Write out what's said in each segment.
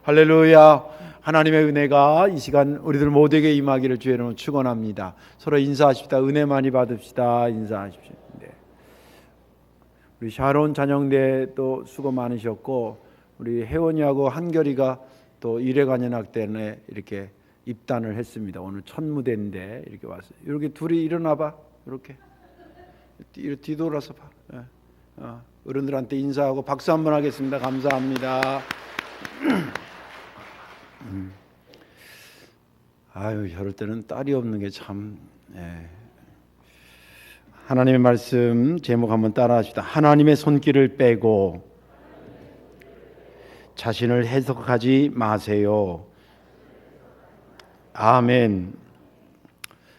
할렐루야. 하나님의 은혜가 이 시간 우리들 모두에게 임하기를 주의 이름으로 축원합니다. 서로 인사하십시다. 은혜 많이 받읍시다. 인사하십시오. 네. 우리 샤론 잔영대 또 수고 많으셨고, 우리 혜원이하고 한결이가 또 일회관현악 때문에 이렇게 입단을 했습니다. 오늘 첫 무대인데 이렇게 왔어요. 이렇게 둘이 일어나봐. 이렇게 뒤돌아서 봐. 어른들한테 인사하고 박수 한번 하겠습니다. 감사합니다. 아유, 저럴 때는 딸이 없는 게 참. 하나님의 말씀 제목 한번 따라하시다. 하나님의 손길을 빼고 자신을 해석하지 마세요. 아멘.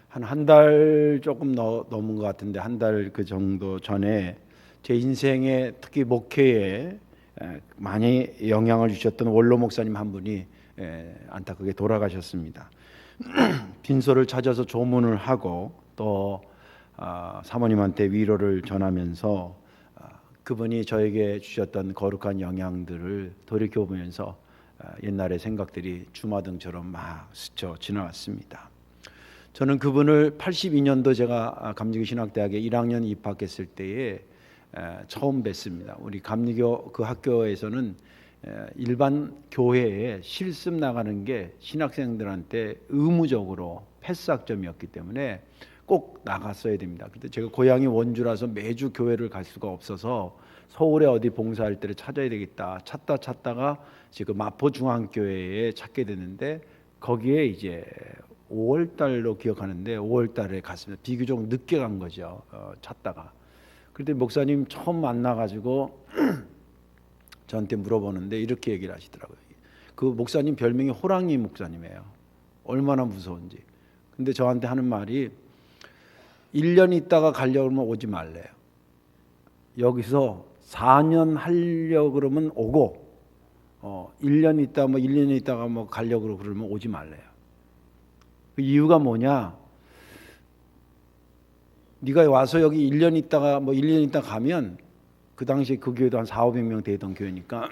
한 달 조금 넘은 것 같은데, 한 달 그 정도 전에 제 인생에 특히 목회에 많이 영향을 주셨던 원로 목사님 한 분이 안타깝게 돌아가셨습니다. 빈소를 찾아서 조문을 하고 또 사모님한테 위로를 전하면서 그분이 저에게 주셨던 거룩한 영향들을 돌이켜보면서 옛날의 생각들이 주마등처럼 막 스쳐 지나왔습니다. 저는 그분을 82년도 제가 감리교 신학대학에 1학년 입학했을 때에 처음 뵀습니다. 우리 감리교 그 학교에서는 일반 교회에 실습 나가는 게 신학생들한테 의무적으로 패스학점이었기 때문에 꼭 나갔어야 됩니다. 근데 제가 고향이 원주라서 매주 교회를 갈 수가 없어서 서울에 어디 봉사할 때를 찾아야 되겠다 찾다가 지금 마포중앙교회에 찾게 됐는데, 거기에 이제 5월달로 기억하는데 5월달에 갔습니다. 비교적 늦게 간 거죠. 찾다가. 그런데 목사님 처음 만나가지고 저한테 물어보는데 이렇게 얘기를 하시더라고요. 그 목사님 별명이 호랑이 목사님이에요. 얼마나 무서운지. 근데 저한테 하는 말이 1년 있다가 가려고 그러면 오지 말래요. 여기서 4년 하려고 그러면 오고 1년 있다 뭐 1년 있다가 뭐 가려고 그러면 오지 말래요. 그 이유가 뭐냐? 네가 와서 여기 1년 있다가 뭐 1년 있다 가면, 그 당시에 그 교회도 한 400~500명 되던 교회니까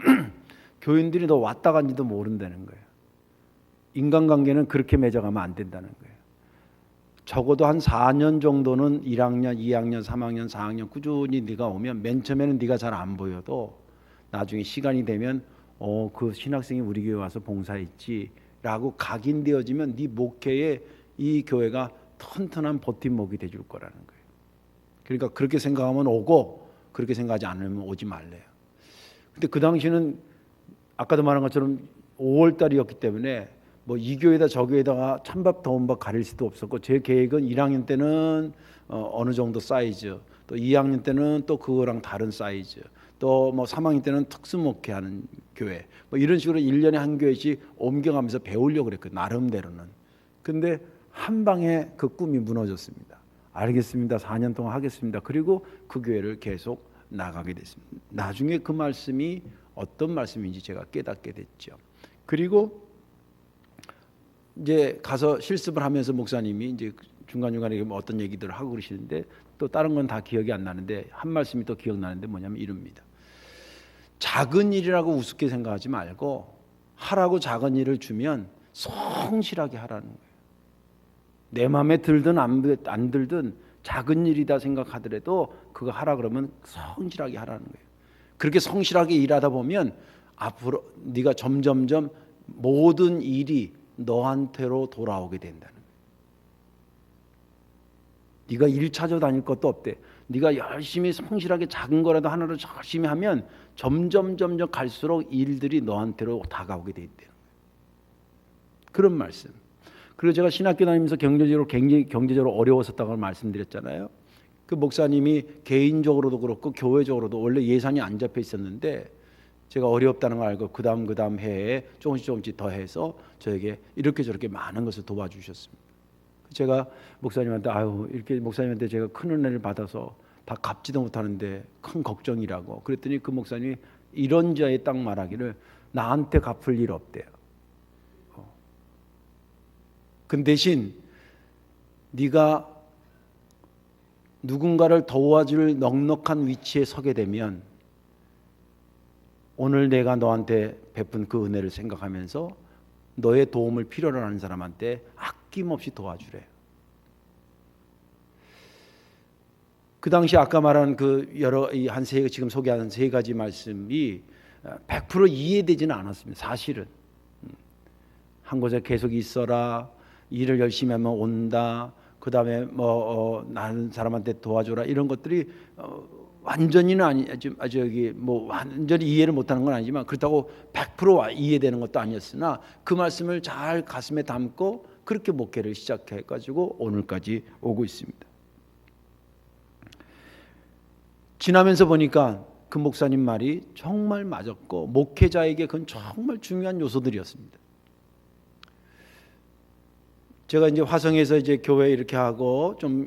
교인들이 너 왔다 간지도 모른다는 거예요. 인간관계는 그렇게 맺어가면 안 된다는 거예요. 적어도 한 4년 정도는 1학년, 2학년, 3학년, 4학년 꾸준히 네가 오면 맨 처음에는 네가 잘 안 보여도 나중에 시간이 되면 그 신학생이 우리 교회 와서 봉사했지 라고 각인되어지면 네 목회에 이 교회가 튼튼한 버팀목이 돼줄 거라는 거예요. 그러니까 그렇게 생각하면 오고, 그렇게 생각하지 않으면 오지 말래요. 근데 그 당시는 아까도 말한 것처럼 5월달이었기 때문에 뭐 이 교회다 저 교회다가 찬밥 더운 밥 가릴 수도 없었고, 제 계획은 1학년 때는 어느 정도 사이즈, 또 2학년 때는 또 그거랑 다른 사이즈, 또 뭐 3학년 때는 특수목회하는 교회, 뭐 이런 식으로 1년에 한 교회씩 옮겨가면서 배우려고 그랬거든요, 나름대로는. 근데 한 방에 그 꿈이 무너졌습니다. 알겠습니다. 4년 동안 하겠습니다. 그리고 그 교회를 계속 나가게 됐습니다. 나중에 그 말씀이 어떤 말씀인지 제가 깨닫게 됐죠. 그리고 이제 가서 실습을 하면서 목사님이 이제 중간중간에 어떤 얘기들을 하고 그러시는데, 또 다른 건 다 기억이 안 나는데 한 말씀이 또 기억나는데 뭐냐면 이럽니다. 작은 일이라고 우습게 생각하지 말고 하라고 작은 일을 주면 성실하게 하라는 거예요. 내 마음에 들든 안 들든 작은 일이다 생각하더라도 그거 하라 그러면 성실하게 하라는 거예요. 그렇게 성실하게 일하다 보면 앞으로 네가 점점점 모든 일이 너한테로 돌아오게 된다는 거예요. 네가 일 찾아다닐 것도 없대. 네가 열심히 성실하게 작은 거라도 하나로 열심히 하면 점점 갈수록 일들이 너한테로 다가오게 돼 있대요. 그런 말씀. 그리고 제가 신학교 다니면서 경제적으로 굉장히 어려웠었다고 말씀드렸잖아요. 그 목사님이 개인적으로도 그렇고 교회적으로도 원래 예산이 안 잡혀 있었는데, 제가 어렵다는 걸 알고 그 다음 해에 조금씩 더 해서 저에게 이렇게 저렇게 많은 것을 도와주셨습니다. 제가 목사님한테 이렇게 목사님한테 제가 큰 은혜를 받아서 다 갚지도 못하는데 큰 걱정이라고 그랬더니, 그 목사님이 이런 자에 딱 말하기를 나한테 갚을 일 없대요. 그 대신 네가 누군가를 도와줄 넉넉한 위치에 서게 되면 오늘 내가 너한테 베푼 그 은혜를 생각하면서 너의 도움을 필요로 하는 사람한테 아낌없이 도와주래요. 그 당시 아까 말한 그 여러 지금 소개한 세 가지 말씀이 100% 이해되지는 않았습니다. 사실은 한 곳에 계속 있어라, 일을 열심히 하면 온다, 그 다음에 나는 사람한테 도와줘라, 이런 것들이 완전히는 완전히 이해를 못하는 건 아니지만 그렇다고 100% 이해되는 것도 아니었으나 그 말씀을 잘 가슴에 담고 그렇게 목회를 시작해가지고 오늘까지 오고 있습니다. 지나면서 보니까 그 목사님 말이 정말 맞았고 목회자에게 그건 정말 중요한 요소들이었습니다. 제가 이제 화성에서 이제 교회 이렇게 하고 좀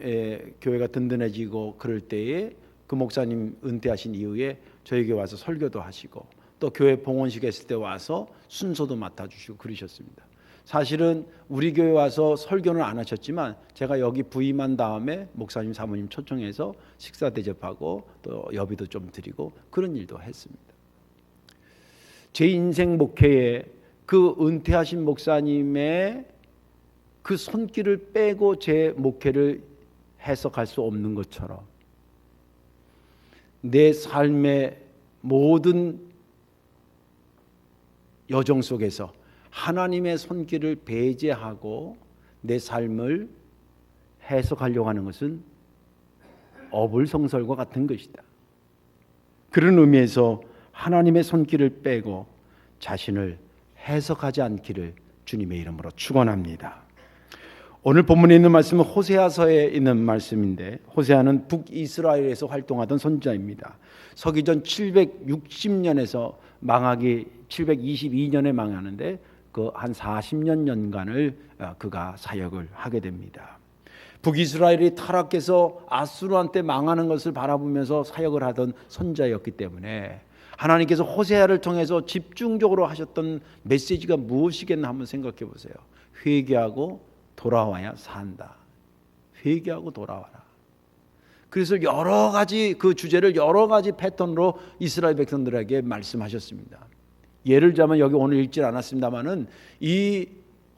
교회가 든든해지고 그럴 때에 그 목사님 은퇴하신 이후에 저에게 와서 설교도 하시고 또 교회 봉헌식 했을 때 와서 순서도 맡아주시고 그러셨습니다. 사실은 우리 교회 와서 설교는 안 하셨지만 제가 여기 부임한 다음에 목사님 사모님 초청해서 식사 대접하고 또 여비도 좀 드리고 그런 일도 했습니다. 제 인생 목회에 그 은퇴하신 목사님의 그 손길을 빼고 제 목회를 해석할 수 없는 것처럼 내 삶의 모든 여정 속에서 하나님의 손길을 배제하고 내 삶을 해석하려고 하는 것은 어불성설과 같은 것이다. 그런 의미에서 하나님의 손길을 빼고 자신을 해석하지 않기를 주님의 이름으로 축원합니다. 오늘 본문에 있는 말씀은 호세아서에 있는 말씀인데 호세아는 북이스라엘에서 활동하던 선지자입니다. 서기전 760년에서 망하기 722년에 망하는데 그 한 40년간을 그가 사역을 하게 됩니다. 북이스라엘이 타락해서 아수르한테 망하는 것을 바라보면서 사역을 하던 선지자였기 때문에 하나님께서 호세아를 통해서 집중적으로 하셨던 메시지가 무엇이겠나 한번 생각해 보세요. 회개하고 돌아와야 산다. 회개하고 돌아와라. 그래서 여러 가지 그 주제를 여러 가지 패턴으로 이스라엘 백성들에게 말씀하셨습니다. 예를 들자면 여기 오늘 읽질 않았습니다만은 이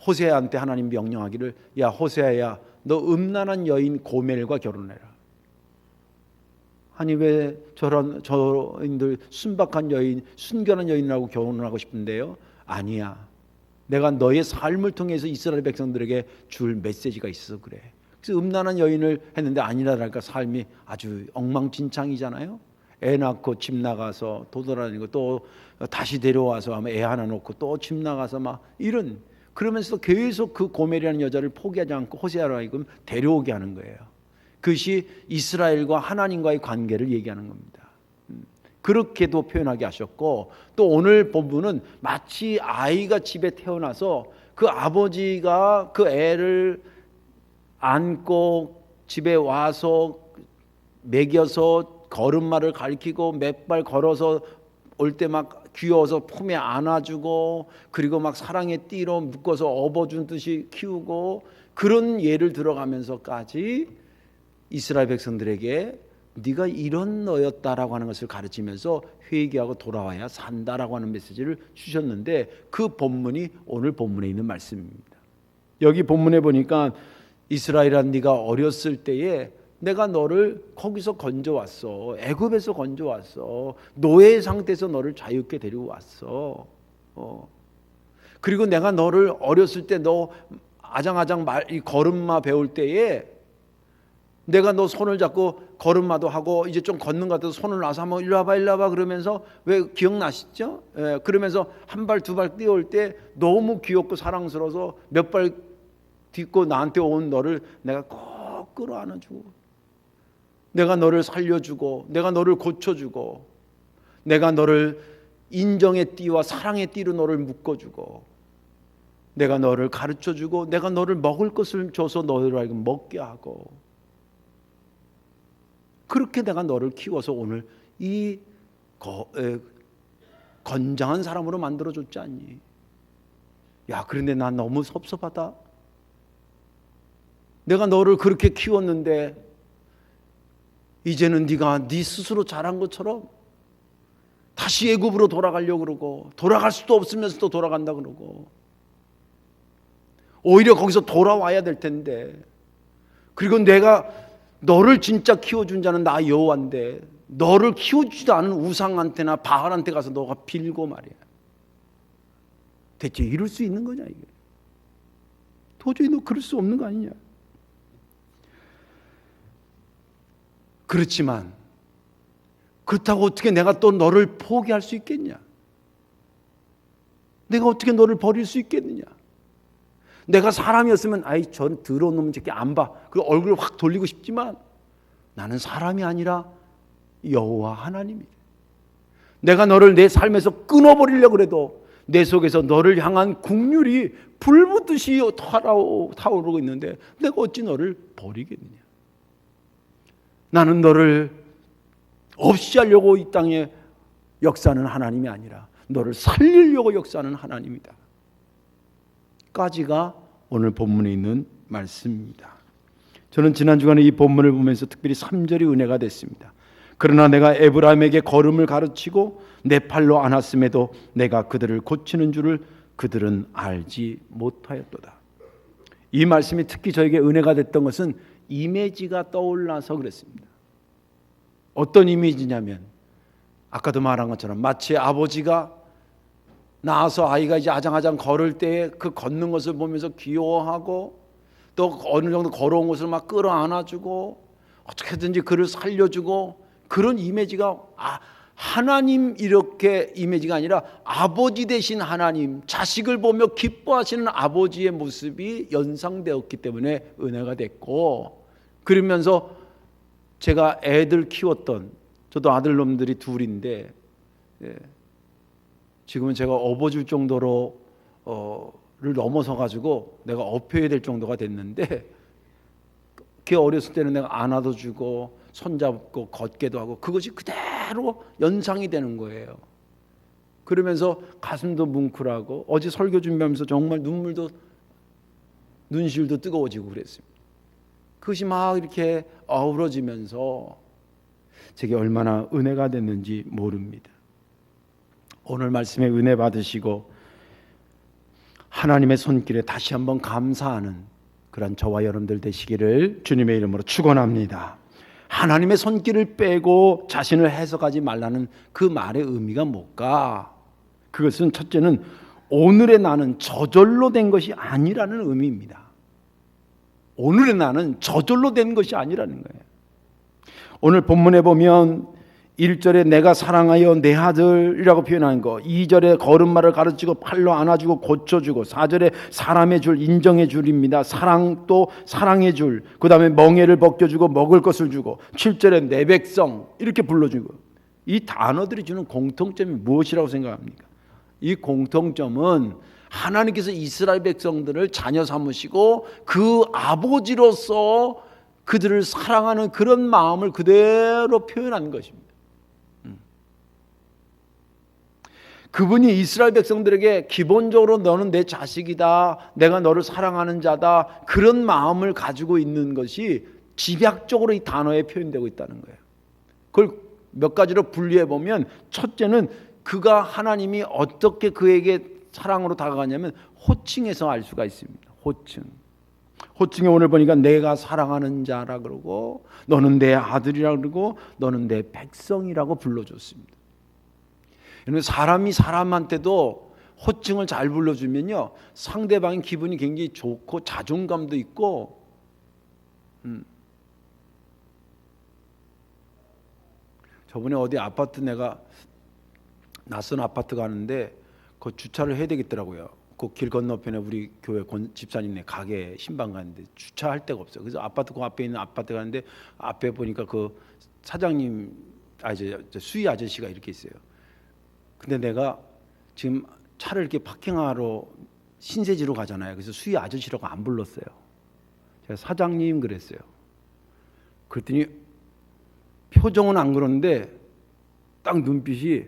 호세아한테 하나님 명령하기를 야 호세아야 너 음란한 여인 고멜과 결혼해라. 아니 왜 저인들 순박한 여인 순결한 여인하고 결혼을 하고 싶은데요? 아니야. 내가 너의 삶을 통해서 이스라엘 백성들에게 줄 메시지가 있어서 그래. 그래서 음란한 여인을 했는데 아니라니까 삶이 아주 엉망진창이잖아요. 애 낳고 집 나가서 도돌아다니고 또 다시 데려와서 아마 애 하나 놓고 또 집 나가서 막 이런 그러면서 계속 그 고멜이라는 여자를 포기하지 않고 호세아로 하여금 데려오게 하는 거예요. 그것이 이스라엘과 하나님과의 관계를 얘기하는 겁니다. 그렇게도 표현하게 하셨고 또 오늘 본문은 마치 아이가 집에 태어나서 그 아버지가 그 애를 안고 집에 와서 먹여서 걸음마를 가르치고 몇 발 걸어서 올 때 막 귀여워서 품에 안아주고 그리고 막 사랑의 띠로 묶어서 업어준 듯이 키우고 그런 예를 들어가면서까지 이스라엘 백성들에게 네가 이런 너였다라고 하는 것을 가르치면서 회개하고 돌아와야 산다라고 하는 메시지를 주셨는데 그 본문이 오늘 본문에 있는 말씀입니다. 여기 본문에 보니까 이스라엘아 네가 어렸을 때에 내가 너를 거기서 건져왔어. 애굽에서 건져왔어. 노예 상태에서 너를 자유롭게 데리고 왔어. 그리고 내가 너를 어렸을 때 너 아장아장 이 걸음마 배울 때에 내가 너 손을 잡고 걸음마도 하고 이제 좀 걷는 것 같아서 손을 놔서 한번 일로 와봐 그러면서 왜 기억나시죠? 그러면서 한 발 두 발 뛰어올 때 너무 귀엽고 사랑스러워서 몇 발 딛고 나한테 온 너를 내가 꼭 끌어안아주고 내가 너를 살려주고 내가 너를 고쳐주고 내가 너를 인정의 띠와 사랑의 띠로 너를 묶어주고 내가 너를 가르쳐주고 내가 너를 먹을 것을 줘서 너를 하여금 먹게 하고 그렇게 내가 너를 키워서 오늘 이 건장한 사람으로 만들어줬지 않니? 야 그런데 난 너무 섭섭하다. 내가 너를 그렇게 키웠는데 이제는 네가 네 스스로 잘한 것처럼 다시 애굽으로 돌아가려고 그러고, 돌아갈 수도 없으면서 또 돌아간다 그러고, 오히려 거기서 돌아와야 될 텐데, 그리고 내가 너를 진짜 키워준 자는 나 여호와인데 너를 키워주지도 않은 우상한테나 바알한테 가서 너가 빌고 말이야. 대체 이럴 수 있는 거냐 이게? 도저히 너 그럴 수 없는 거 아니냐? 그렇지만 그렇다고 어떻게 내가 또 너를 포기할 수 있겠냐? 내가 어떻게 너를 버릴 수 있겠느냐? 내가 사람이었으면 아이 저 더러운 놈은 저렇게 안 봐. 그리고 얼굴을 확 돌리고 싶지만 나는 사람이 아니라 여호와 하나님이래. 내가 너를 내 삶에서 끊어버리려고 해도 내 속에서 너를 향한 국률이 불붙듯이 타오르고 있는데 내가 어찌 너를 버리겠느냐? 나는 너를 없이 하려고 이 땅에 역사하는 하나님이 아니라 너를 살리려고 역사하는 하나님이다. 까지가 오늘 본문에 있는 말씀입니다. 저는 지난 주간에 이 본문을 보면서 특별히 3절이 은혜가 됐습니다. 그러나 내가 에브라임에게 걸음을 가르치고 내 팔로 안았음에도 내가 그들을 고치는 줄을 그들은 알지 못하였도다. 이 말씀이 특히 저에게 은혜가 됐던 것은 이미지가 떠올라서 그랬습니다. 어떤 이미지냐면 아까도 말한 것처럼 마치 아버지가 낳아서 아이가 이제 아장아장 걸을 때에 그 걷는 것을 보면서 귀여워하고 또 어느 정도 걸어온 것을 막 끌어안아주고 어떻게든지 그를 살려주고 그런 이미지가 하나님 이렇게 이미지가 아니라 아버지 되신 하나님, 자식을 보며 기뻐하시는 아버지의 모습이 연상되었기 때문에 은혜가 됐고, 그러면서 제가 애들 키웠던, 저도 아들놈들이 둘인데 지금은 제가 업어줄 정도로 를 넘어서 가지고 내가 업혀야 될 정도가 됐는데, 걔 어렸을 때는 내가 안아도 주고 손잡고 걷게도 하고 그것이 그대로 연상이 되는 거예요. 그러면서 가슴도 뭉클하고 어제 설교 준비하면서 정말 눈시울도 뜨거워지고 그랬습니다. 그것이 막 이렇게 어우러지면서 제게 얼마나 은혜가 됐는지 모릅니다. 오늘 말씀에 은혜 받으시고 하나님의 손길에 다시 한번 감사하는 그런 저와 여러분들 되시기를 주님의 이름으로 축원합니다. 하나님의 손길을 빼고 자신을 해석하지 말라는 그 말의 의미가 뭘까? 그것은 첫째는 오늘의 나는 저절로 된 것이 아니라는 의미입니다. 오늘의 나는 저절로 된 것이 아니라는 거예요. 오늘 본문에 보면 1절에 내가 사랑하여 내 아들이라고 표현한 거, 2절에 걸음마를 가르치고 팔로 안아주고 고쳐주고, 4절에 사람의 줄, 인정의 줄입니다. 사랑 또 사랑의 줄, 그 다음에 멍에를 벗겨주고 먹을 것을 주고, 7절에 내 백성 이렇게 불러주고. 이 단어들이 주는 공통점이 무엇이라고 생각합니까? 이 공통점은 하나님께서 이스라엘 백성들을 자녀 삼으시고 그 아버지로서 그들을 사랑하는 그런 마음을 그대로 표현한 것입니다. 그분이 이스라엘 백성들에게 기본적으로 너는 내 자식이다, 내가 너를 사랑하는 자다, 그런 마음을 가지고 있는 것이 집약적으로 이 단어에 표현되고 있다는 거예요. 그걸 몇 가지로 분리해 보면, 첫째는 그가 하나님이 어떻게 그에게 사랑으로 다가가냐면 호칭에서 알 수가 있습니다. 호칭에 오늘 보니까 내가 사랑하는 자라 그러고, 너는 내 아들이라 그러고, 너는 내 백성이라고 불러줬습니다. 사람이 사람한테도 호칭을 잘 불러주면요, 상대방의 기분이 굉장히 좋고 자존감도 있고, 저번에 어디 아파트, 내가 낯선 아파트 가는데 그 주차를 해야 되겠더라고요. 그 길 건너편에 우리 교회 집사님네 가게 신방 가는데 주차할 데가 없어요. 그래서 아파트 그 앞에 있는 아파트 가는데 앞에 보니까 그 사장님, 수희 아저씨가 이렇게 있어요. 근데 내가 지금 차를 이렇게 파킹하러 신세지로 가잖아요. 그래서 수희 아저씨라고 안 불렀어요. 제가 사장님 그랬어요. 그랬더니 표정은 안 그러는데 딱 눈빛이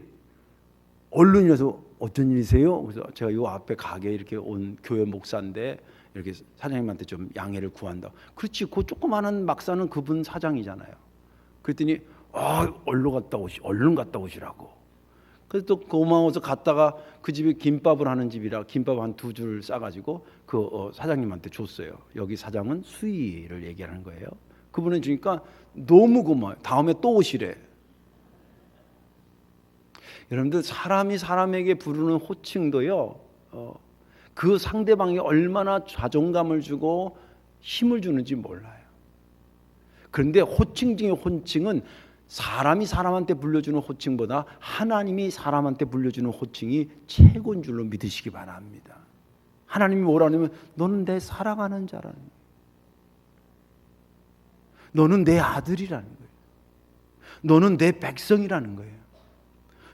얼른이라서 어떤 일이세요? 그래서 제가 요 앞에 가게 이렇게 온 교회 목사인데 이렇게 사장님한테 좀 양해를 구한다. 그렇지, 그 조그마한 막사는 그분 사장이잖아요. 그랬더니 얼른 갔다 오시라고. 그래서 또 고마워서 갔다가 그 집이 김밥을 하는 집이라 김밥 한 2줄 싸가지고 그 사장님한테 줬어요. 여기 사장은 수희를 얘기하는 거예요. 그분은 주니까 너무 고마워요. 다음에 또 오시래. 여러분들 사람이 사람에게 부르는 호칭도요, 그 상대방이 얼마나 자존감을 주고 힘을 주는지 몰라요. 그런데 호칭 중에 호칭은 사람이 사람한테 불려주는 호칭보다 하나님이 사람한테 불려주는 호칭이 최고인 줄로 믿으시기 바랍니다. 하나님이 뭐라냐면 너는 내 사랑하는 자라는 거예요. 너는 내 아들이라는 거예요. 너는 내 백성이라는 거예요.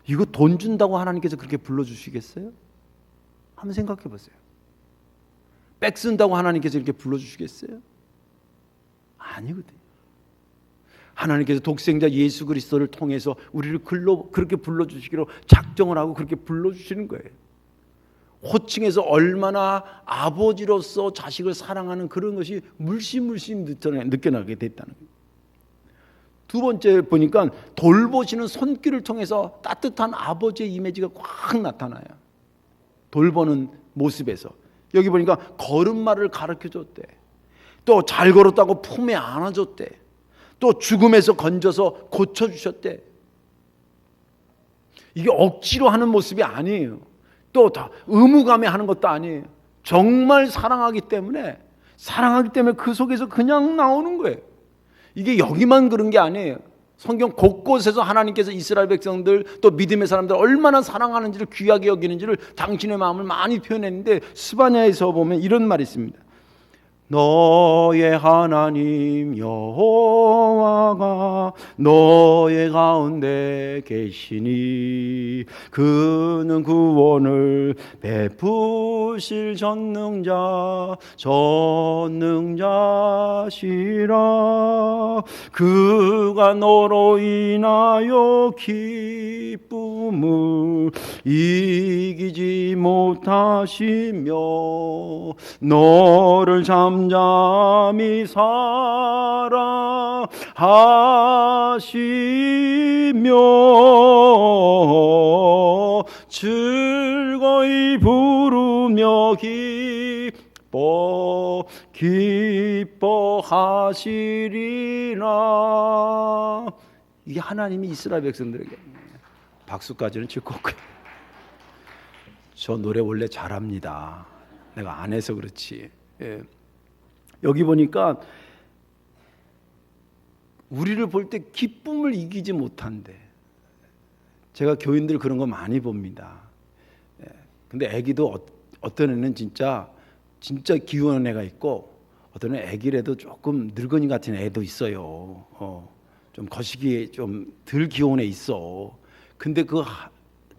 이거 돈 준다고 하나님께서 그렇게 불러주시겠어요? 한번 생각해 보세요. 백 쓴다고 하나님께서 이렇게 불러주시겠어요? 아니거든요. 하나님께서 독생자 예수 그리스도를 통해서 우리를 그렇게 불러주시기로 작정을 하고 그렇게 불러주시는 거예요. 호칭에서 얼마나 아버지로서 자식을 사랑하는 그런 것이 물씬 느껴나게 됐다는 거예요. 두 번째 보니까 돌보시는 손길을 통해서 따뜻한 아버지의 이미지가 확 나타나요. 돌보는 모습에서. 여기 보니까 걸음마를 가르쳐줬대. 또 잘 걸었다고 품에 안아줬대. 또 죽음에서 건져서 고쳐주셨대. 이게 억지로 하는 모습이 아니에요. 또 다 의무감에 하는 것도 아니에요. 정말 사랑하기 때문에 그 속에서 그냥 나오는 거예요. 이게 여기만 그런 게 아니에요. 성경 곳곳에서 하나님께서 이스라엘 백성들 또 믿음의 사람들 얼마나 사랑하는지를 귀하게 여기는지를 당신의 마음을 많이 표현했는데 스바냐에서 보면 이런 말이 있습니다. 너의 하나님 여호와가 너의 가운데 계시니 그는 구원을 베푸실 전능자시라. 그가 너로 인하여 기쁨을 이기지 못하시며 너를 잠잠히 사랑하시며 즐거이 부르며 기뻐하시리라. 이게 하나님이 이스라엘 백성들에게 박수까지는 칠 거고요. 저 노래 원래 잘합니다. 내가 안 해서 그렇지. 예. 여기 보니까 우리를 볼 때 기쁨을 이기지 못한대. 제가 교인들 그런 거 많이 봅니다. 예. 근데 애기도 어떤 애는 진짜 귀여운 애가 있고 어떤 애는 애기라도 조금 늙은이 같은 애도 있어요. 좀 거시기에 좀 덜 귀여운 애 있어. 근데 그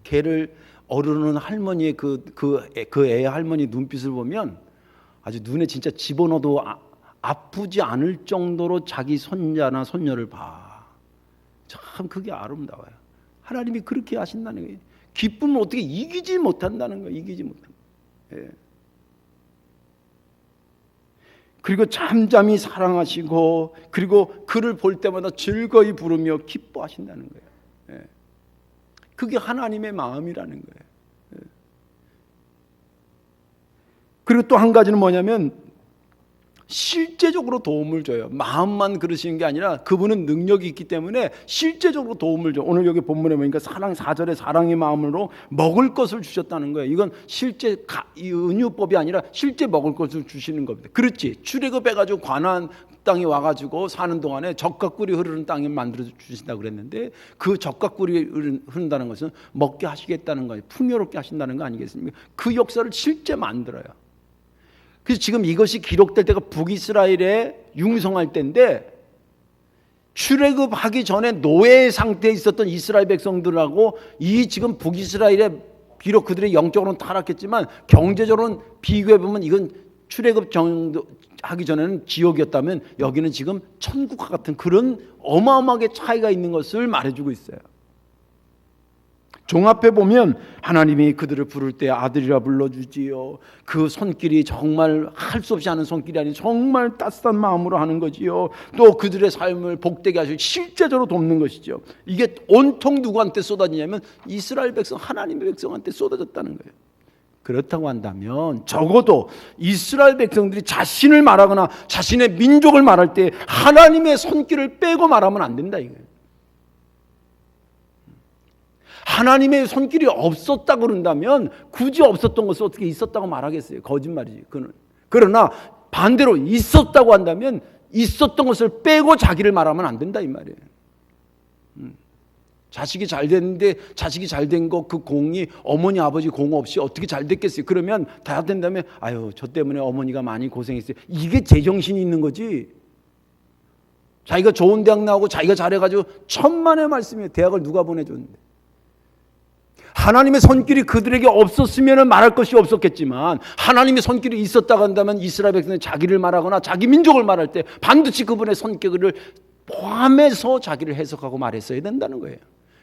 걔를 어르는 할머니의 그 애의 할머니 눈빛을 보면 아주 눈에 진짜 집어넣어도 아프지 않을 정도로 자기 손자나 손녀를 봐. 참 그게 아름다워요. 하나님이 그렇게 하신다는 거예요. 기쁨을 어떻게 이기지 못한다는 거예요. 이기지 못한다. 예. 그리고 잠잠히 사랑하시고 그리고 그를 볼 때마다 즐거이 부르며 기뻐하신다는 거예요. 예. 그게 하나님의 마음이라는 거예요. 예. 그리고 또 한 가지는 뭐냐면 실제적으로 도움을 줘요. 마음만 그러시는 게 아니라 그분은 능력이 있기 때문에 실제적으로 도움을 줘요. 오늘 여기 본문에 보니까 4절에 사랑의 마음으로 먹을 것을 주셨다는 거예요. 이건 실제 이 은유법이 아니라 실제 먹을 것을 주시는 겁니다. 그렇지. 출애굽해가지고 가나안 땅에 와가지고 사는 동안에 젖과 꿀이 흐르는 땅에 만들어 주신다고 그랬는데 그 젖과 꿀이 흐른다는 것은 먹게 하시겠다는 거예요. 풍요롭게 하신다는 거 아니겠습니까? 그 역사를 실제 만들어요. 그래서 지금 이것이 기록될 때가 북이스라엘에 융성할 때인데 출애굽하기 전에 노예 상태에 있었던 이스라엘 백성들하고 이 지금 북이스라엘에 비록 그들의 영적으로는 타락했지만 경제적으로는 비교해보면 이건 출애굽 정도 하기 전에는 지옥이었다면 여기는 지금 천국과 같은 그런 어마어마하게 차이가 있는 것을 말해주고 있어요. 종 앞에 보면 하나님이 그들을 부를 때 아들이라 불러주지요. 그 손길이 정말 할 수 없이 하는 손길이 아닌 정말 따뜻한 마음으로 하는 거지요. 또 그들의 삶을 복되게 하시고 실제적으로 돕는 것이죠. 이게 온통 누구한테 쏟아지냐면 이스라엘 백성, 하나님의 백성한테 쏟아졌다는 거예요. 그렇다고 한다면 적어도 이스라엘 백성들이 자신을 말하거나 자신의 민족을 말할 때 하나님의 손길을 빼고 말하면 안 된다 이거예요. 하나님의 손길이 없었다 그런다면 굳이 없었던 것을 어떻게 있었다고 말하겠어요? 거짓말이지. 그러나 반대로 있었다고 한다면 있었던 것을 빼고 자기를 말하면 안 된다 이 말이에요. 자식이 잘 됐는데 자식이 잘 된 거 그 공이 어머니 아버지 공 없이 어떻게 잘 됐겠어요? 그러면 다 된다면 아유 저 때문에 어머니가 많이 고생했어요. 이게 제정신이 있는 거지. 자기가 좋은 대학 나오고 자기가 잘해가지고 천만의 말씀이에요. 대학을 누가 보내줬는데. 하나님의 손길이 그들에게 없었으면 말할 것이 없었겠지만 하나님의 손길이 있었다고 한다면 이스라엘 백성은 자기를 말하거나 자기 민족을 말할 때 반드시 그분의 손길을 포함해서 자기를 해석하고 말했어야 된다는 거예요.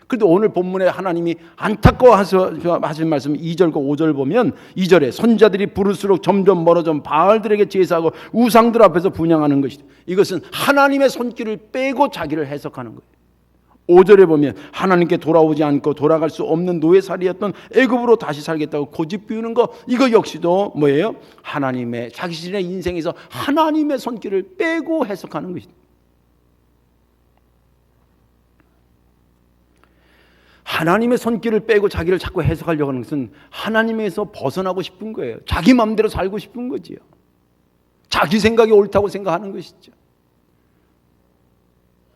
그런데 오늘 본문에 하나님이 안타까워하신 말씀 2절과 5절 보면 2절에 손자들이 부를수록 점점 멀어져 바알들에게 제사하고 우상들 앞에서 분향하는 것이다. 이것은 하나님의 손길을 빼고 자기를 해석하는 거예요. 5절에 보면 하나님께 돌아오지 않고 돌아갈 수 없는 노예살이였던 애굽으로 다시 살겠다고 고집 피우는 거, 이거 역시도 뭐예요? 하나님의 자신의 인생에서 하나님의 손길을 빼고 해석하는 것이다. 하나님의 손길을 빼고 자기를 자꾸 해석하려고 하는 것은 하나님에서 벗어나고 싶은 거예요. 자기 마음대로 살고 싶은 거지요. 자기 생각이 옳다고 생각하는 것이죠.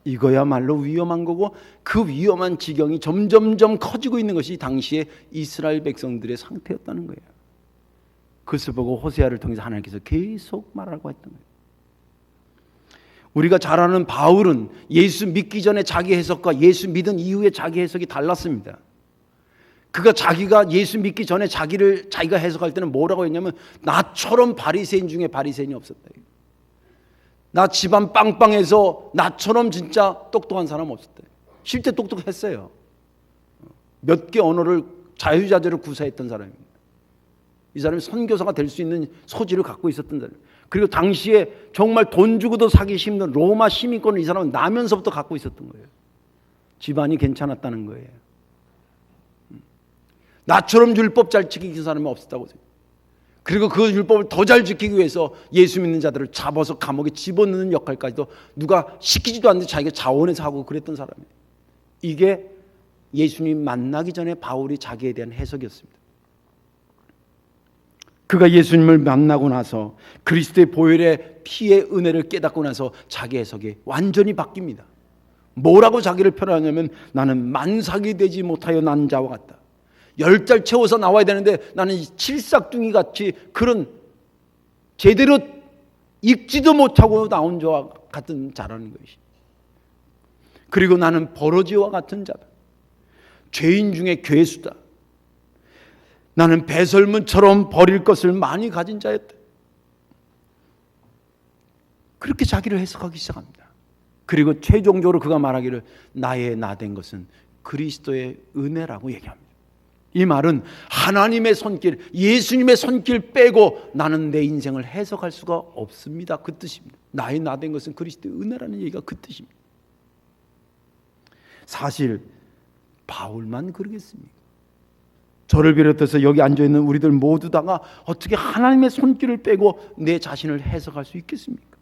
이거야말로 위험한 거고 그 위험한 지경이 점점점 커지고 있는 것이 당시의 이스라엘 백성들의 상태였다는 거예요. 그것을 보고 호세아를 통해서 하나님께서 계속 말하고 했던 거예요. 우리가 잘 아는 바울은 예수 믿기 전에 자기 해석과 예수 믿은 이후에 자기 해석이 달랐습니다. 그가 자기가 예수 믿기 전에 자기가 해석할 때는 뭐라고 했냐면 나처럼 바리새인 중에 바리새인이 없었다. 나 집안 빵빵해서 나처럼 진짜 똑똑한 사람 없었다. 실제 똑똑했어요. 몇 개 언어를 자유자재로 구사했던 사람입니다. 이 사람이 선교사가 될 수 있는 소질을 갖고 있었던 사람. 그리고 당시에 정말 돈 주고도 사기 힘든 로마 시민권을 이 사람은 나면서부터 갖고 있었던 거예요. 집안이 괜찮았다는 거예요. 나처럼 율법 잘 지키는 사람이 없었다고 생각해요. 그리고 그 율법을 더 잘 지키기 위해서 예수 믿는 자들을 잡아서 감옥에 집어넣는 역할까지도 누가 시키지도 않는데 자기가 자원해서 하고 그랬던 사람이에요. 이게 예수님 만나기 전에 바울이 자기에 대한 해석이었습니다. 그가 예수님을 만나고 나서 그리스도의 보혈의 피의 은혜를 깨닫고 나서 자기 해석이 완전히 바뀝니다. 뭐라고 자기를 표현하냐면 나는 만삭이 되지 못하여 난 자와 같다. 10달 채워서 나와야 되는데 나는 칠삭둥이 같이 그런 제대로 읽지도 못하고 나온 자와 같은 자라는 것이. 그리고 나는 버러지와 같은 자다. 죄인 중에 괴수다. 나는 배설문처럼 버릴 것을 많이 가진 자였다. 그렇게 자기를 해석하기 시작합니다. 그리고 최종적으로 그가 말하기를 나의 나 된 것은 그리스도의 은혜라고 얘기합니다. 이 말은 하나님의 손길, 예수님의 손길 빼고 나는 내 인생을 해석할 수가 없습니다. 그 뜻입니다. 나의 나 된 것은 그리스도의 은혜라는 얘기가 그 뜻입니다. 사실 바울만 그러겠습니까? 저를 비롯해서 여기 앉아있는 우리들 모두 다가 어떻게 하나님의 손길을 빼고 내 자신을 해석할 수 있겠습니까?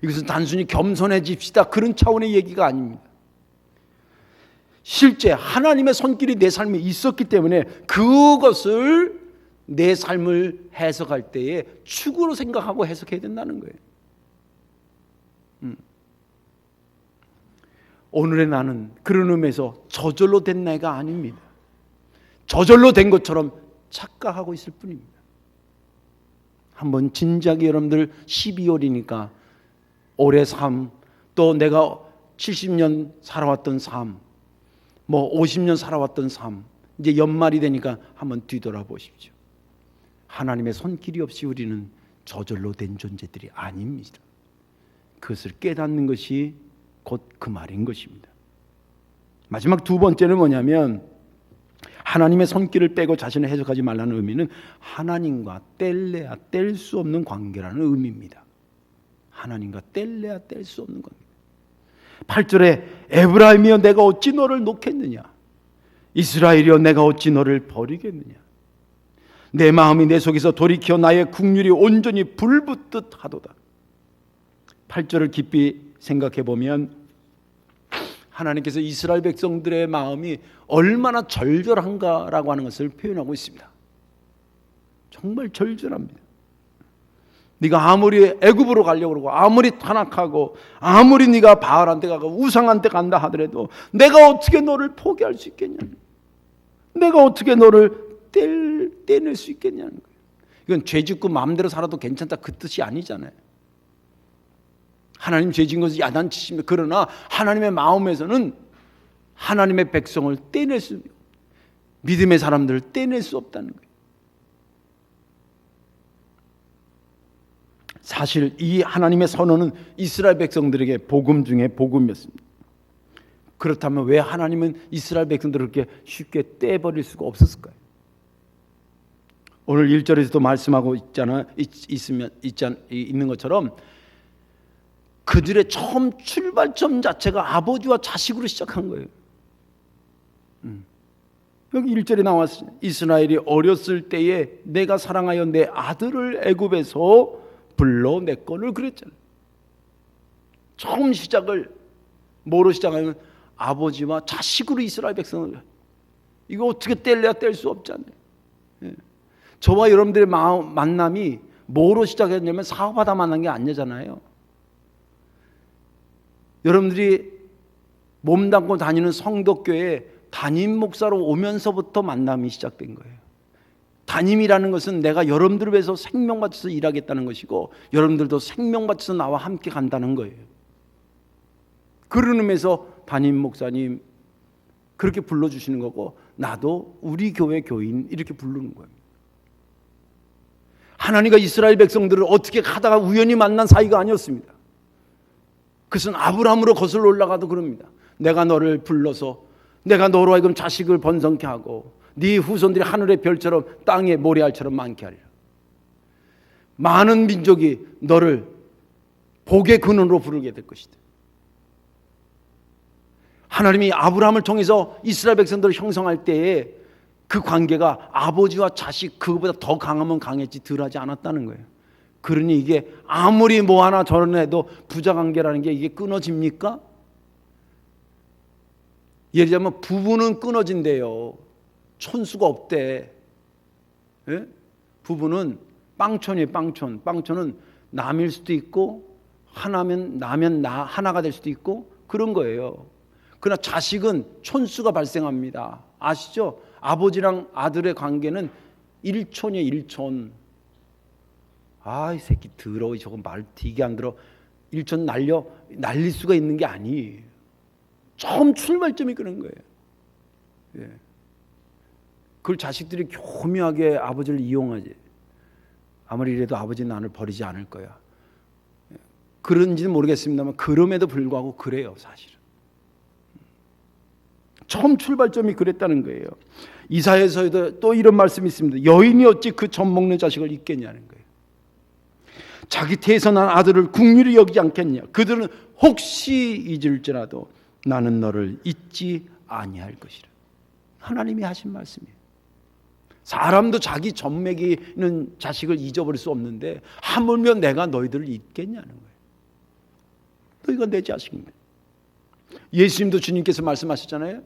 이것은 단순히 겸손해집시다 그런 차원의 얘기가 아닙니다. 실제 하나님의 손길이 내 삶에 있었기 때문에 그것을 내 삶을 해석할 때에 축으로 생각하고 해석해야 된다는 거예요. 오늘의 나는 그런 의미에서 저절로 된 나이가 아닙니다. 저절로 된 것처럼 착각하고 있을 뿐입니다. 한번 진작에 여러분들 12월이니까 올해 삶, 또 내가 70년 살아왔던 삶, 뭐 50년 살아왔던 삶, 이제 연말이 되니까 한번 뒤돌아보십시오. 하나님의 손길이 없이 우리는 저절로 된 존재들이 아닙니다. 그것을 깨닫는 것이 곧 그 말인 것입니다. 마지막 두 번째는 뭐냐면 하나님의 손길을 빼고 자신을 해석하지 말라는 의미는 하나님과 뗄래야 뗄 수 없는 관계라는 의미입니다. 하나님과 뗄래야 뗄 수 없는 관계. 8절에 에브라임이여 내가 어찌 너를 놓겠느냐, 이스라엘이여 내가 어찌 너를 버리겠느냐. 내 마음이 내 속에서 돌이켜 나의 국률이 온전히 불붙듯 하도다. 8절을 깊이 생각해 보면 하나님께서 이스라엘 백성들의 마음이 얼마나 절절한가라고 하는 것을 표현하고 있습니다. 정말 절절합니다. 네가 아무리 애굽으로 가려고 그러고 아무리 탄압하고 아무리 네가 바알한테 가고 우상한테 간다 하더라도 내가 어떻게 너를 포기할 수 있겠냐, 내가 어떻게 너를 떼낼 수 있겠냐는 거예요. 이건 죄 짓고 마음대로 살아도 괜찮다 그 뜻이 아니잖아요. 하나님 죄 지은 것을 야단치십니다. 그러나 하나님의 마음에서는 하나님의 백성을 떼낼 수, 믿음의 사람들을 떼낼 수 없다는 거예요. 사실 이 하나님의 선언은 이스라엘 백성들에게 복음 중에 복음이었습니다. 그렇다면 왜 하나님은 이스라엘 백성들을 그렇게 쉽게 떼버릴 수가 없었을까요? 오늘 1절에서도 말씀하고 있는 것처럼 그들의 처음 출발점 자체가 아버지와 자식으로 시작한 거예요. 여기 1절에 나왔어요. 이스라엘이 어렸을 때에 내가 사랑하여 내 아들을 애굽에서 불러냈거늘 그랬잖아요. 처음 시작을 뭐로 시작하면 아버지와 자식으로 이스라엘 백성을, 이거 어떻게 뗄래야 뗄 수 없잖아요. 저와 여러분들의 만남이 뭐로 시작했냐면 사업하다 만난 게 아니잖아요. 여러분들이 몸담고 다니는 성덕교회 담임 목사로 오면서부터 만남이 시작된 거예요. 담임이라는 것은 내가 여러분들을 위해서 생명 바쳐서 일하겠다는 것이고 여러분들도 생명 바쳐서 나와 함께 간다는 거예요. 그런 의미에서 담임 목사님 그렇게 불러주시는 거고 나도 우리 교회 교인 이렇게 부르는 거예요. 하나님과 이스라엘 백성들을 어떻게 하다가 우연히 만난 사이가 아니었습니다. 그것은 아브라함으로 거슬러 올라가도 그럽니다. 내가 너를 불러서 내가 너로 하여금 자식을 번성케 하고 네 후손들이 하늘의 별처럼 땅의 모래알처럼 많게 하리라. 많은 민족이 너를 복의 근원으로 부르게 될 것이다. 하나님이 아브라함을 통해서 이스라엘 백성들을 형성할 때에 그 관계가 아버지와 자식 그거보다 더 강하면 강했지 덜하지 않았다는 거예요. 그러니 이게 아무리 뭐 하나 저런해도 부자관계라는 게 이게 끊어집니까? 예를 들자면 부부는 끊어진대요. 촌수가 없대. 예? 부부는 빵촌이에요. 빵촌. 빵촌은 남일 수도 있고 하나면 하나가 될 수도 있고 그런 거예요. 그러나 자식은 촌수가 발생합니다. 아시죠? 아버지랑 아들의 관계는 일촌이에요. 일촌. 아, 이 새끼 더러워. 저거 말 되게 안 들어. 일촌 날릴 수가 있는 게 아니에요. 처음 출발점이 그런 거예요. 예. 그걸 자식들이 교묘하게 아버지를 이용하지. 아무리 이래도 아버지는 나를 버리지 않을 거야. 그런지는 모르겠습니다만 그럼에도 불구하고 그래요, 사실은. 처음 출발점이 그랬다는 거예요. 이사야서에도 또 이런 말씀이 있습니다. 여인이 어찌 그 젖 먹는 자식을 잊겠냐는 거예요. 자기 태에서 난 아들을 긍휼히 여기지 않겠냐. 그들은 혹시 잊을지라도 나는 너를 잊지 아니할 것이라. 하나님이 하신 말씀이에요. 사람도 자기 젖 먹이는 자식을 잊어버릴 수 없는데 하물며 내가 너희들을 잊겠냐는 거예요. 너희가 내 자식인데. 예수님도 주님께서 말씀하셨잖아요.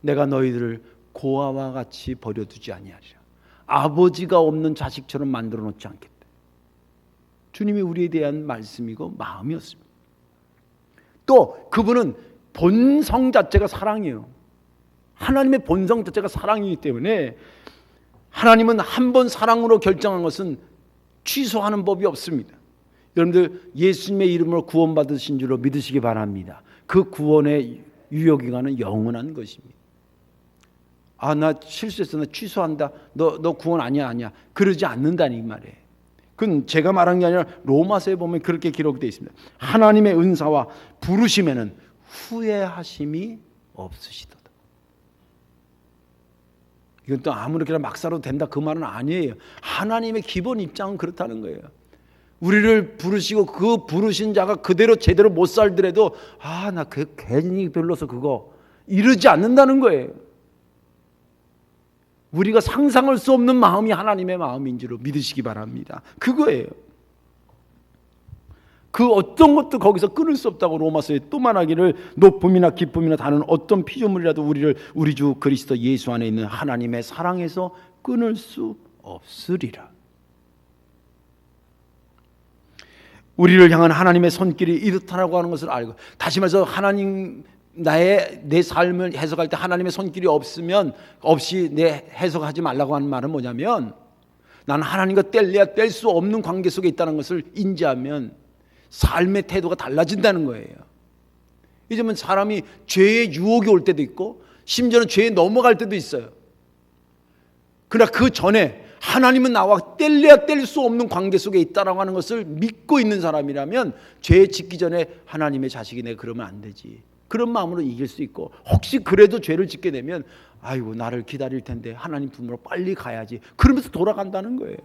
내가 너희들을 고아와 같이 버려두지 아니하리라. 아버지가 없는 자식처럼 만들어 놓지 않겠다. 주님이 우리에 대한 말씀이고 마음이었습니다. 또 그분은 본성 자체가 사랑이에요. 하나님의 본성 자체가 사랑이기 때문에 하나님은 한 번 사랑으로 결정한 것은 취소하는 법이 없습니다. 여러분들 예수님의 이름으로 구원받으신 줄로 믿으시기 바랍니다. 그 구원의 유효기간은 영원한 것입니다. 아, 나 실수했어. 나 취소한다. 너 구원 아니야. 그러지 않는다는 이 말이에요. 그건 제가 말한 게 아니라 로마서에 보면 그렇게 기록되어 있습니다. 하나님의 은사와 부르심에는 후회하심이 없으시도다. 이건 또 아무렇게나 막 살아도 된다 그 말은 아니에요. 하나님의 기본 입장은 그렇다는 거예요. 우리를 부르시고 그 부르신 자가 그대로 제대로 못 살더라도 나 그 괜히 별로서 그거 이러지 않는다는 거예요. 우리가 상상할 수 없는 마음이 하나님의 마음인 줄 믿으시기 바랍니다. 그거예요. 그 어떤 것도 거기서 끊을 수 없다고 로마서에 또 말하기를 높음이나 기쁨이나 다른 어떤 피조물이라도 우리를 우리 주 그리스도 예수 안에 있는 하나님의 사랑에서 끊을 수 없으리라. 우리를 향한 하나님의 손길이 이렇다라고 하는 것을 알고, 다시 말해서 하나님 내 삶을 해석할 때 하나님의 손길이 없이 내 해석하지 말라고 하는 말은 뭐냐면, 나는 하나님과 뗄래야 뗄 수 없는 관계 속에 있다는 것을 인지하면 삶의 태도가 달라진다는 거예요. 이제는 사람이 죄의 유혹이 올 때도 있고 심지어는 죄에 넘어갈 때도 있어요. 그러나 그 전에 하나님은 나와 뗄래야 뗄 수 없는 관계 속에 있다라고 하는 것을 믿고 있는 사람이라면 죄 짓기 전에 하나님의 자식이 내가 그러면 안 되지, 그런 마음으로 이길 수 있고, 혹시 그래도 죄를 짓게 되면 아이고 나를 기다릴 텐데 하나님 품으로 빨리 가야지, 그러면서 돌아간다는 거예요.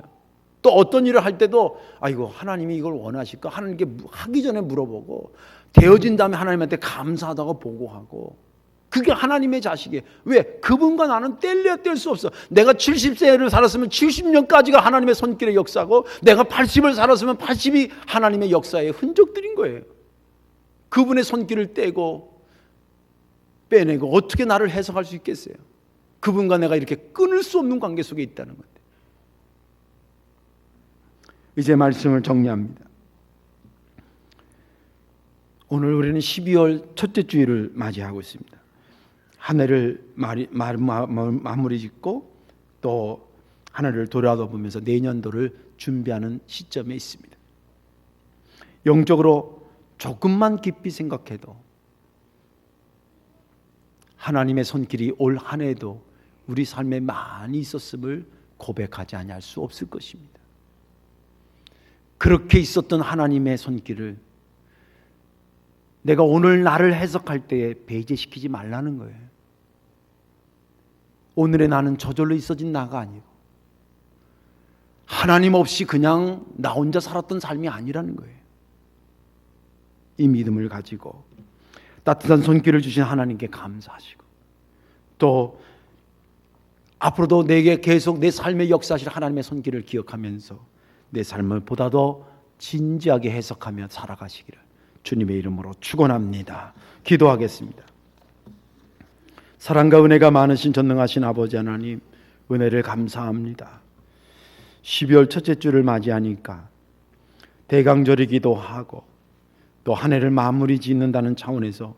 또 어떤 일을 할 때도 아이고 하나님이 이걸 원하실까 하나님께 하기 전에 물어보고, 되어진 다음에 하나님한테 감사하다고 보고하고, 그게 하나님의 자식이에요. 왜? 그분과 나는 뗄래야 뗄 수 없어. 내가 70세를 살았으면 70년까지가 하나님의 손길의 역사고, 내가 80을 살았으면 80이 하나님의 역사의 흔적들인 거예요. 그분의 손길을 떼고 빼내고 어떻게 나를 해석할 수 있겠어요? 그분과 내가 이렇게 끊을 수 없는 관계 속에 있다는 건데. 이제 말씀을 정리합니다. 오늘 우리는 12월 첫째 주일을 맞이하고 있습니다. 한 해를 마무리 짓고 또 한 해를 돌아보면서 내년도를 준비하는 시점에 있습니다. 영적으로 조금만 깊이 생각해도 하나님의 손길이 올 한 해도 우리 삶에 많이 있었음을 고백하지 아니할 수 없을 것입니다. 그렇게 있었던 하나님의 손길을 내가 오늘 나를 해석할 때에 배제시키지 말라는 거예요. 오늘의 나는 저절로 있어진 나가 아니고 하나님 없이 그냥 나 혼자 살았던 삶이 아니라는 거예요. 이 믿음을 가지고 따뜻한 손길을 주신 하나님께 감사하시고, 또 앞으로도 내게 계속 내 삶의 역사하실 하나님의 손길을 기억하면서 내 삶을 보다 더 진지하게 해석하며 살아가시기를 주님의 이름으로 축원합니다. 기도하겠습니다. 사랑과 은혜가 많으신 전능하신 아버지 하나님, 은혜를 감사합니다. 12월 첫째 주를 맞이하니까 대강절이기도 하고 또 한 해를 마무리 짓는다는 차원에서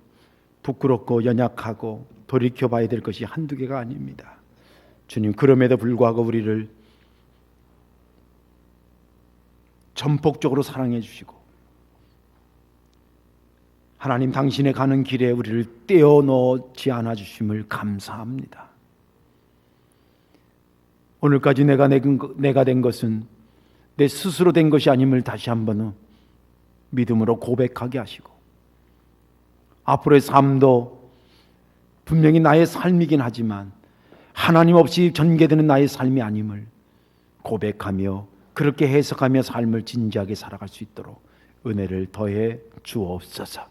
부끄럽고 연약하고 돌이켜봐야 될 것이 한두 개가 아닙니다. 주님, 그럼에도 불구하고 우리를 전폭적으로 사랑해 주시고 하나님 당신의 가는 길에 우리를 떼어놓지 않아 주심을 감사합니다. 오늘까지 내가 된 것은 내 스스로 된 것이 아님을 다시 한번 믿음으로 고백하게 하시고, 앞으로의 삶도 분명히 나의 삶이긴 하지만 하나님 없이 전개되는 나의 삶이 아님을 고백하며 그렇게 해석하며 삶을 진지하게 살아갈 수 있도록 은혜를 더해 주옵소서.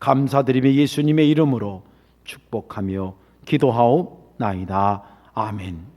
감사드리며 예수님의 이름으로 축복하며 기도하옵나이다. 아멘.